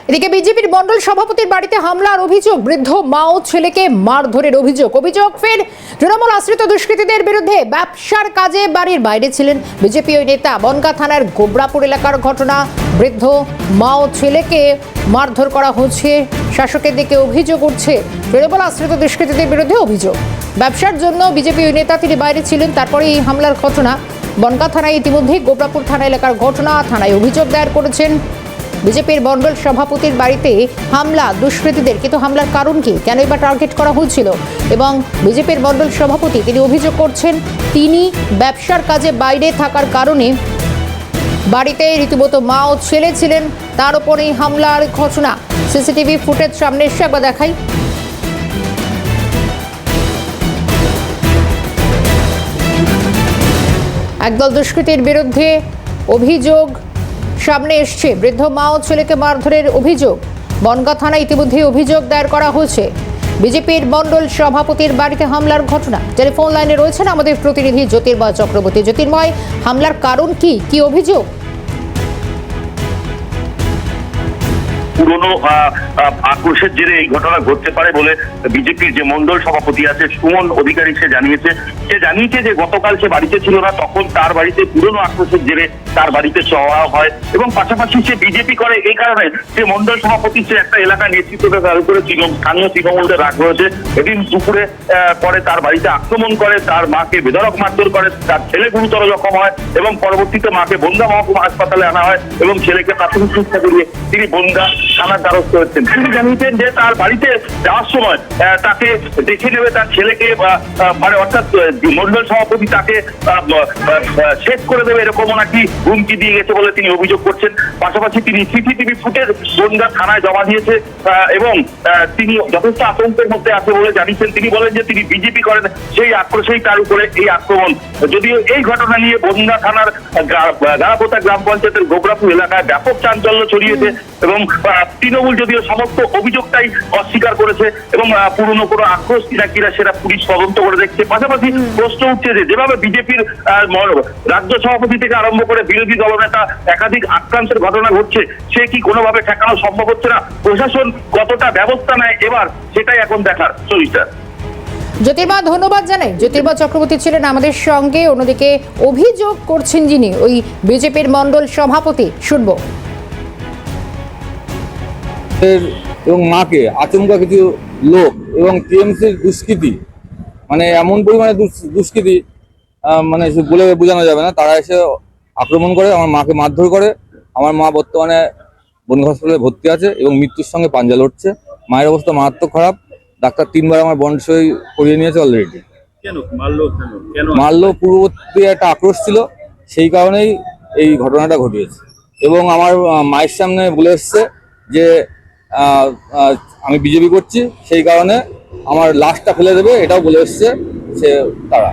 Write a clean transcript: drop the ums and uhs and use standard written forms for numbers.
এদিকে বিজেপির মন্ডল সভাপতির বাড়িতে হামলার অভিযোগ, বৃদ্ধ মা ও ছেলেকে মারধরের অভিযোগ ফের তৃণমূল আশ্রিত দুষ্কৃতীদের বিরুদ্ধে। ব্যবসার কাজে বাড়ির বাইরে ছিলেন বিজেপি ওই নেতা। বনগাঁ থানার গোবরাপুর এলাকার ঘটনা, বৃদ্ধ মা ও ছেলেকে মারধর করা হচ্ছে, শাসকের দিকে অভিযোগ উঠছে। তৃণমূল আশ্রিত দুষ্কৃতীদের বিরুদ্ধে অভিযোগ, ব্যবসার জন্য বিজেপি ওই নেতা তিনি বাইরে ছিলেন, তারপরে এই হামলার ঘটনা। বনগাঁ থানায় ইতিমধ্যেই গোবরাপুর থানা এলাকার ঘটনা, থানায় অভিযোগ দায়ের করেছেন। বিজেপির মন্ডল সভাপতির বাড়িতে হামলা দুষ্কৃতীদের, কিন্তু হামলার কারণ কি, কেনই বা টার্গেট করা হয়েছিল? এবং বিজেপির মন্ডল সভাপতি তিনি অভিযোগ করছেন তিনি ব্যবসার কাজে বাইরে থাকার কারণে বাড়িতে রীতিমতো মা ও ছেলে ছিলেন, তার উপরেই হামলার ঘটনা। সিসিটিভি ফুটেজ সামনে এসে একবার দেখাই। একদল দুষ্কৃতীর বিরুদ্ধে অভিযোগ সামনে এসছে, বৃদ্ধ মা ও ছেলেকে মারধরের অভিযোগ। বনগাঁ থানায় ইতিমধ্যে অভিযোগ দায়ের করা হয়েছে। বিজেপির মন্ডল সভাপতির বাড়িতে হামলার ঘটনা। টেলিফোন লাইনে রয়েছেন আমাদের প্রতিনিধি জ্যোতির্ময় চক্রবর্তী। জ্যোতির্ময়, হামলার কারণ কি অভিযোগ? পুরনো আক্রোশের জেরে এই ঘটনা ঘটতে পারে বলে বিজেপির যে মন্ডল সভাপতি আছে সুমন অধিকারী সে জানিয়েছে যে গতকাল সে বাড়িতে ছিল না, তখন তার বাড়িতে পুরনো আক্রোশের জেরে তার বাড়িতে চড়াও হয় এবং পাশাপাশি সে বিজেপি করে। এই কারণে যে মন্ডল সভাপতি সে একটা এলাকা নেতৃত্বকে তার উপরে স্থানীয় তৃণমূলদের রাগ রয়েছে। এদিন দুপুরে পরে তার বাড়িতে আক্রমণ করে, তার মাকে বেধড়ক মারধর করে, তার ছেলে গুরুতর জখম হয় এবং পরবর্তীতে মাকে বনগাঁ মহকুমা হাসপাতালে আনা হয় এবং ছেলেকে প্রাথমিক চিকিৎসা করিয়ে তিনি বনগাঁ থানার দ্বারস্থ হচ্ছেন। তিনি জানিয়েছেন যে তার বাড়িতে যাওয়ার সময় তাকে দেখে নেবে তার ছেলেকে, মানে অর্থাৎ মন্ডল সভাপতি তাকে শেষ করে দেবে, এরকমও নাকি হুমকি দিয়ে গেছে বলে তিনি অভিযোগ করছেন। পাশাপাশি তিনি সিসিটিভি ফুটেজ বনগাঁ থানায় জমা দিয়েছে এবং তিনি যথেষ্ট আতঙ্কের মধ্যে আছে বলে জানিয়েছেন। তিনি বলেন যে তিনি বিজেপি করেন, সেই আক্রোশেই তার উপরে এই আক্রমণ। যদিও এই ঘটনা নিয়ে বনগাঁ থানার গাড়াপোতা গ্রাম পঞ্চায়েতের গোবরাপুর এলাকায় ব্যাপক চাঞ্চল্য ছড়িয়েছে এবং তৃণমূল যদিও সমস্ত অভিযোগটাই অস্বীকার করেছে এবং পুরনো কোনো আক্রোশ কিনা সেটা পুলিশ তদন্ত করে দেখছে। পাশাপাশি প্রশ্ন উঠছে যে যেভাবে বিজেপির রাজ্য সভাপতি থেকে আরম্ভ করে বিরোধী দলনেতা একাধিক আক্রান্তের ঘটনা ঘটছে, সে কি কোনোভাবে ঠেকানো সম্ভব হচ্ছে না? প্রশাসন কতটা ব্যবস্থা নেয় এবার, সেটাই এখন দেখার। চরিত্র জ্যোতির্ময়, ধন্যবাদ জানাই। জ্যোতির্ময় চক্রবর্তী ছিলেন আমাদের সঙ্গে। অন্যদিকে অভিযোগ করছেন যিনি ওই বিজেপির মন্ডল সভাপতি, শুনবো। এবং মাকে আচমকা কিছু লোক এবং টিএমসির দুষ্কৃতী, মানে এমন পরিমাণে দুষ্কৃতী মানে বলে বোঝানো যাবে না, তারা এসে আক্রমণ করে, আমার মাকে মারধর করে। আমার মা বর্তমানে বনগাঁ হাসপাতালে ভর্তি আছে এবং মৃত্যুর সঙ্গে পাঞ্জা লড়ছে। মায়ের অবস্থা মারাত্মক খারাপ, ডাক্তার 3 বার আমার বন্ড সই করিয়ে নিয়েছে অলরেডি। মারলো পূর্ববর্তী একটা আক্রোশ ছিল, সেই কারণেই এই ঘটনাটা ঘটিয়েছে এবং আমার মায়ের সামনে বলে এসছে যে আমি বিজেপি করছি, সেই কারণে আমার লাশটা ফেলে দেবে, এটাও বলে এসছে তারা।